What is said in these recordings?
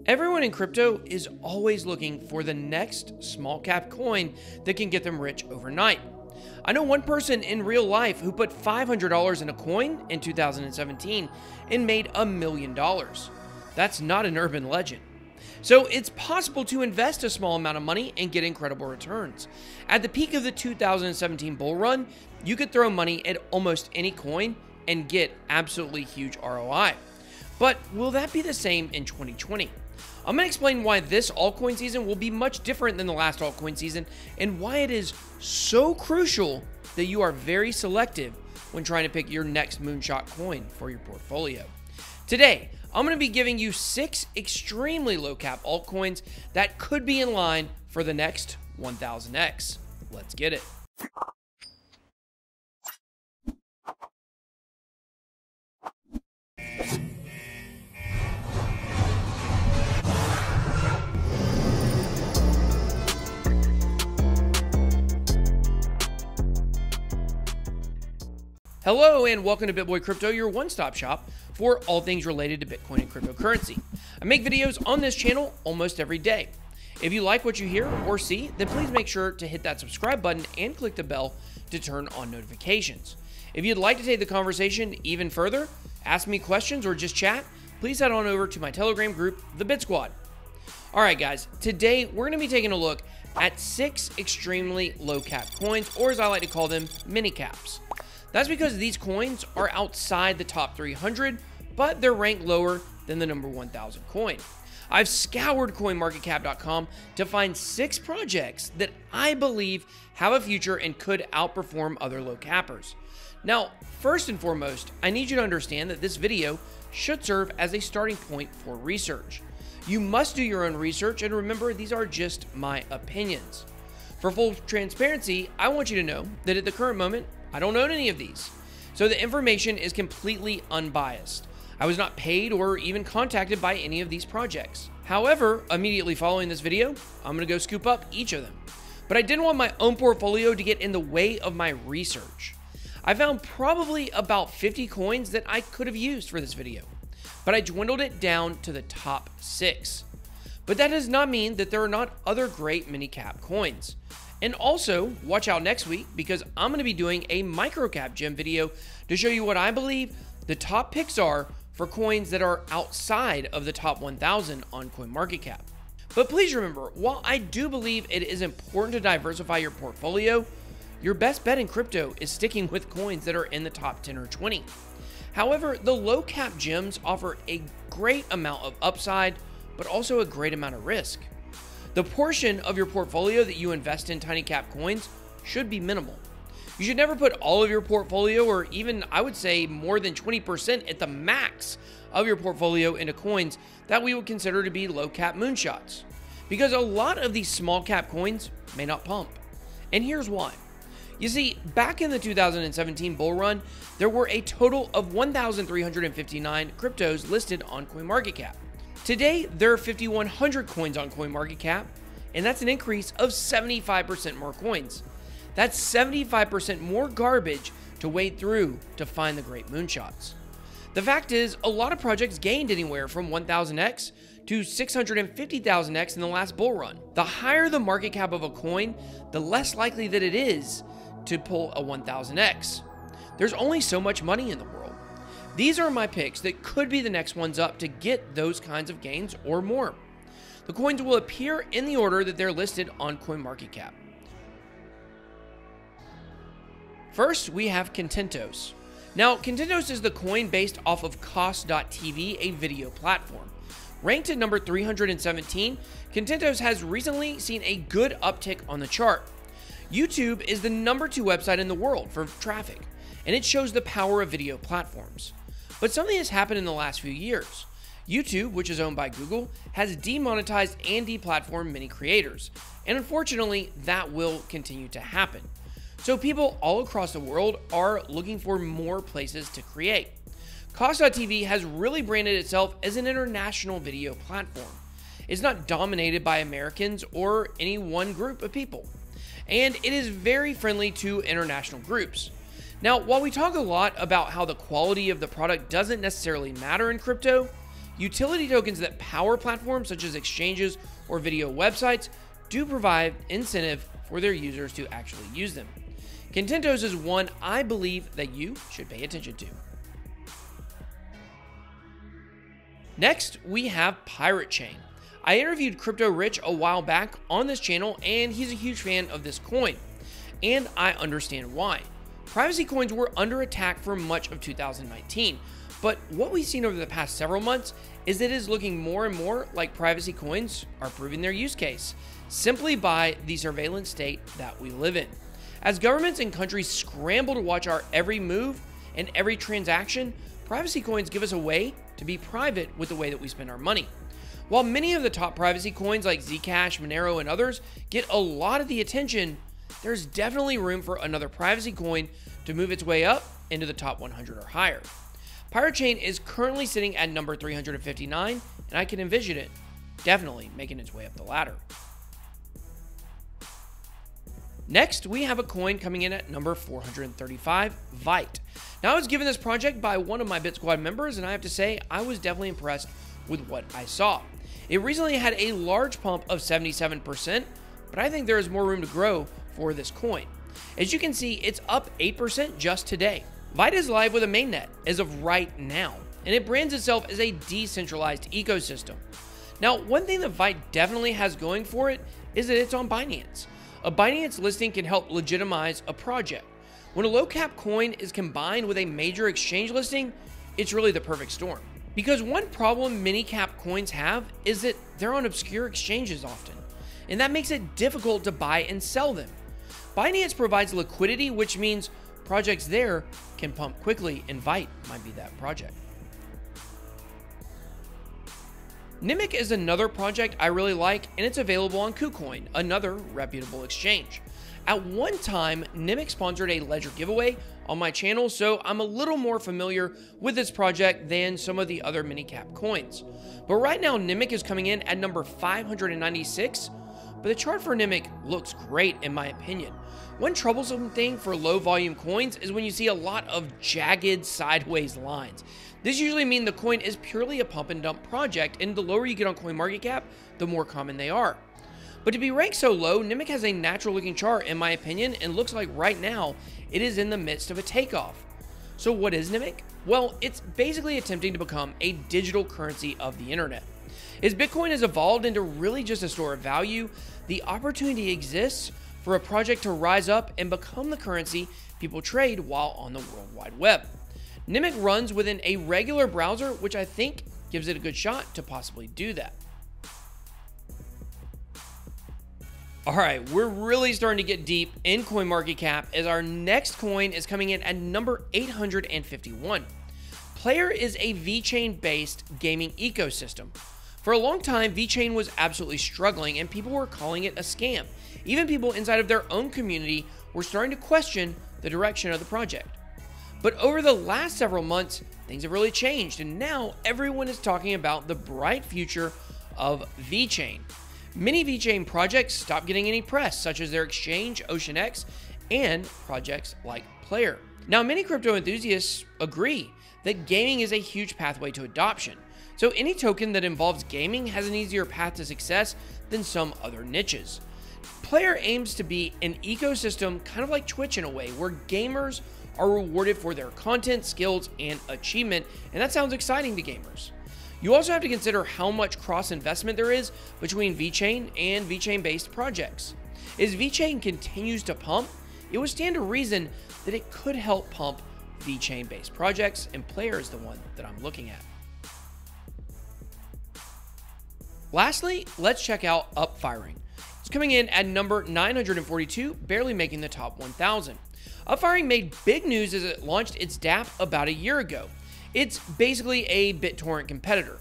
Everyone in crypto is always looking for the next small cap coin that can get them rich overnight. I know one person in real life who put $500 in a coin in 2017 and made $1 million. That's not an urban legend. So it's possible to invest a small amount of money and get incredible returns. At the peak of the 2017 bull run, you could throw money at almost any coin and get absolutely huge ROI. But will that be the same in 2020? I'm going to explain why this altcoin season will be much different than the last altcoin season and why it is so crucial that you are very selective when trying to pick your next moonshot coin for your portfolio. Today, I'm going to be giving you 6 extremely low cap altcoins that could be in line for the next 1000x. Let's get it. Hello and welcome to BitBoy Crypto, your one-stop shop for all things related to Bitcoin and cryptocurrency. I make videos on this channel almost every day. If you like what you hear or see, then please make sure to hit that subscribe button and click the bell to turn on notifications. If you'd like to take the conversation even further, ask me questions, or just chat, please head on over to my Telegram group, the Bit Squad. All right, guys, today we're going to be taking a look at 6 extremely low cap coins, or as I like to call them, mini caps. That's because these coins are outside the top 300, but they're ranked lower than the number 1000 coin. I've scoured coinmarketcap.com to find 6 projects that I believe have a future and could outperform other low cappers. Now, first and foremost, I need you to understand that this video should serve as a starting point for research. You must do your own research, and remember, these are just my opinions. For full transparency, I want you to know that at the current moment, I don't own any of these, so the information is completely unbiased. I was not paid or even contacted by any of these projects. However, immediately following this video, I'm going to go scoop up each of them. But I didn't want my own portfolio to get in the way of my research. I found probably about 50 coins that I could have used for this video, but I dwindled it down to the top 6. But that does not mean that there are not other great mini cap coins. And also, watch out next week because I'm going to be doing a microcap gem video to show you what I believe the top picks are for coins that are outside of the top 1000 on CoinMarketCap. But please remember, while I do believe it is important to diversify your portfolio, your best bet in crypto is sticking with coins that are in the top 10 or 20. However, the low cap gems offer a great amount of upside, but also a great amount of risk. The portion of your portfolio that you invest in tiny cap coins should be minimal. You should never put all of your portfolio, or even I would say more than 20% at the max of your portfolio, into coins that we would consider to be low cap moonshots, because a lot of these small cap coins may not pump. And here's why. You see, back in the 2017 bull run, there were a total of 1,359 cryptos listed on CoinMarketCap. Today, there are 5,100 coins on CoinMarketCap, and that's an increase of 75% more coins. That's 75% more garbage to wade through to find the great moonshots. The fact is, a lot of projects gained anywhere from 1000x to 650,000x in the last bull run. The higher the market cap of a coin, the less likely that it is to pull a 1000x. There's only so much money in the world. These are my picks that could be the next ones up to get those kinds of gains or more. The coins will appear in the order that they're listed on CoinMarketCap. First, we have Contentos. Now, Contentos is the coin based off of Cost.tv, a video platform. Ranked at number 317, Contentos has recently seen a good uptick on the chart. YouTube is the number 2 website in the world for traffic, and it shows the power of video platforms. But something has happened in the last few years. YouTube, which is owned by Google, has demonetized and deplatformed many creators, and unfortunately, that will continue to happen. So people all across the world are looking for more places to create. Cost.tv has really branded itself as an international video platform. It's not dominated by Americans or any one group of people, and it is very friendly to international groups. Now, while we talk a lot about how the quality of the product doesn't necessarily matter in crypto, Utility tokens that power platforms such as exchanges or video websites do provide incentive for their users to actually use them. Contentos is one I believe that you should pay attention to. Next, we have Pirate Chain. I interviewed Crypto Rich a while back on this channel, and he's a huge fan of this coin. And I understand why. Privacy coins were under attack for much of 2019, but what we've seen over the past several months is that it is looking more and more like privacy coins are proving their use case, simply by the surveillance state that we live in. As governments and countries scramble to watch our every move and every transaction, privacy coins give us a way to be private with the way that we spend our money. While many of the top privacy coins like Zcash, Monero, and others get a lot of the attention, there's definitely room for another privacy coin to move its way up into the top 100 or higher. Pirate Chain is currently sitting at number 359, and I can envision it definitely making its way up the ladder. Next, we have a coin coming in at number 435, Vytas. Now, I was given this project by one of my Bit Squad members, and I have to say, I was definitely impressed with what I saw. It recently had a large pump of 77%, but I think there is more room to grow for this coin. As you can see, it's up 8% just today. Vytas is live with a mainnet as of right now, and it brands itself as a decentralized ecosystem. Now, one thing that Vytas definitely has going for it is that it's on Binance. A Binance listing can help legitimize a project. When a low-cap coin is combined with a major exchange listing, it's really the perfect storm. Because one problem mini-cap coins have is that they're on obscure exchanges often, and that makes it difficult to buy and sell them. Binance provides liquidity, which means projects there can pump quickly, and Vytas might be that project. Nemc is another project I really like, and it's available on KuCoin, another reputable exchange. At one time, Nemc sponsored a ledger giveaway on my channel, so I'm a little more familiar with this project than some of the other mini-cap coins. But right now, Nemc is coming in at number 596, but the chart for Nemc looks great in my opinion. One troublesome thing for low volume coins is when you see a lot of jagged sideways lines. This usually means the coin is purely a pump and dump project, and the lower you get on CoinMarketCap, the more common they are. But to be ranked so low, Nemc has a natural looking chart in my opinion, and looks like right now it is in the midst of a takeoff. So what is Nemc? Well, it's basically attempting to become a digital currency of the internet. As Bitcoin has evolved into really just a store of value, the opportunity exists for a project to rise up and become the currency people trade while on the World Wide Web. Nemc runs within a regular browser, which I think gives it a good shot to possibly do that. Alright, we're really starting to get deep in CoinMarketCap as our next coin is coming in at number 851. Player is a VeChain based gaming ecosystem. For a long time, VeChain was absolutely struggling and people were calling it a scam. Even people inside of their own community were starting to question the direction of the project. But over the last several months, things have really changed, and now everyone is talking about the bright future of VeChain. Many VeChain projects stopped getting any press, such as their exchange, OceanX, and projects like Player. Now, many crypto enthusiasts agree that gaming is a huge pathway to adoption. So any token that involves gaming has an easier path to success than some other niches. Player aims to be an ecosystem kind of like Twitch in a way, where gamers are rewarded for their content, skills, and achievement, and that sounds exciting to gamers. You also have to consider how much cross-investment there is between VeChain and VeChain-based projects. As VeChain continues to pump, it would stand to reason that it could help pump VeChain-based projects, and Player is the one that I'm looking at. Lastly, let's check out Upfiring. It's coming in at number 942, barely making the top 1,000. Upfiring made big news as it launched its dApp about a year ago. It's basically a BitTorrent competitor.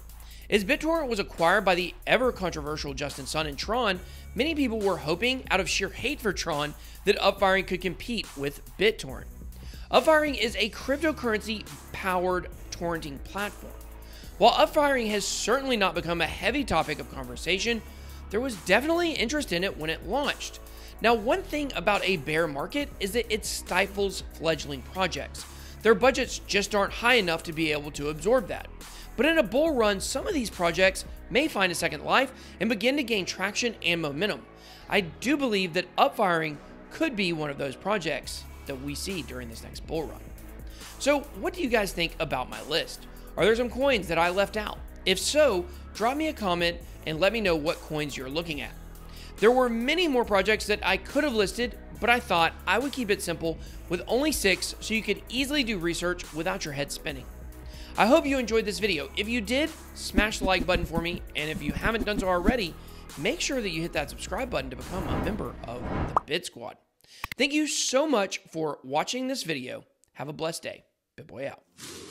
As BitTorrent was acquired by the ever-controversial Justin Sun and Tron, many people were hoping, out of sheer hate for Tron, that Upfiring could compete with BitTorrent. Upfiring is a cryptocurrency-powered torrenting platform. While Upfiring has certainly not become a heavy topic of conversation, there was definitely interest in it when it launched. Now, one thing about a bear market is that it stifles fledgling projects. Their budgets just aren't high enough to be able to absorb that. But in a bull run, some of these projects may find a second life and begin to gain traction and momentum. I do believe that Upfiring could be one of those projects that we see during this next bull run. So what do you guys think about my list? Are there some coins that I left out? If so, drop me a comment and let me know what coins you're looking at. There were many more projects that I could have listed, but I thought I would keep it simple with only 6 so you could easily do research without your head spinning. I hope you enjoyed this video. If you did, smash the like button for me, and if you haven't done so already, make sure that you hit that subscribe button to become a member of the Bit Squad. Thank you so much for watching this video. Have a blessed day. BitBoy out.